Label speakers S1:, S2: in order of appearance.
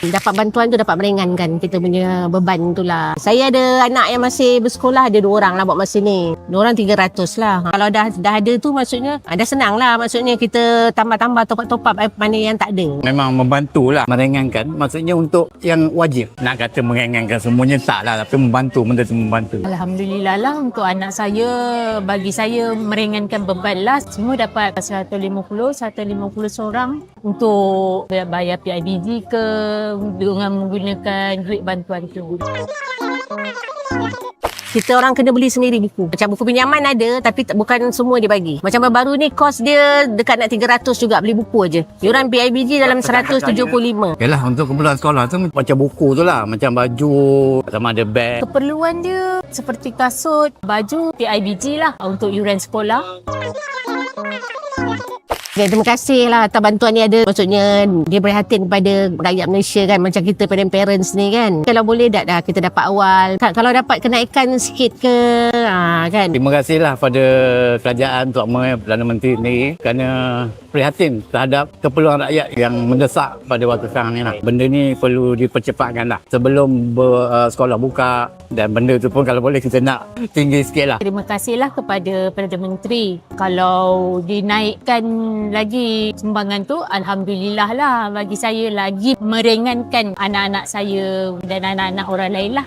S1: Dapat bantuan tu dapat meringankan kita punya beban tu lah. Saya ada anak yang masih bersekolah, ada 2 orang lah buat masa ni. 2 orang 300 lah. Kalau dah ada tu maksudnya dah senang lah. Maksudnya kita tambah-tambah top up mana yang tak ada.
S2: Memang membantu lah, meringankan. Maksudnya untuk yang wajib. Nak kata meringankan semuanya tak lah, tapi membantu, benda tu membantu.
S3: Alhamdulillah lah untuk anak saya, bagi saya meringankan beban lah. Semua dapat 150 seorang untuk bayar PIBG ke dengan menggunakan duit bantuan tu.
S1: Kita orang kena beli sendiri buku. Macam buku pinjaman ada, tapi bukan semua dia bagi. Macam baru ni kos dia dekat nak 300 juga beli buku aje. Diorang PIBG dalam 175.
S2: Yalah, untuk keperluan sekolah tu macam buku tu lah. Macam baju, sama ada beg.
S3: Keperluan dia seperti kasut, baju, PIBG lah untuk yuran sekolah.
S1: Okay, terima kasih lah atas bantuan ni ada. Maksudnya dia prihatin kepada rakyat Malaysia kan. Macam kita parents ni kan. Kalau boleh dah kita dapat awal. Kalau dapat kenaikan sikit ke kan.
S2: Terima kasihlah pada kerajaan Tuan Perdana Menteri ni kerana prihatin terhadap keperluan rakyat yang mendesak pada waktu sekarang ni lah. Benda ni perlu dipercepatkan lah sebelum sekolah buka, dan benda tu pun kalau boleh kita nak tinggi sikit lah.
S3: Terima kasihlah kepada Perdana Menteri. Kalau dinaikkan lagi sumbangan tu, Alhamdulillah lah, bagi saya lagi meringankan anak-anak saya dan anak-anak orang lain lah.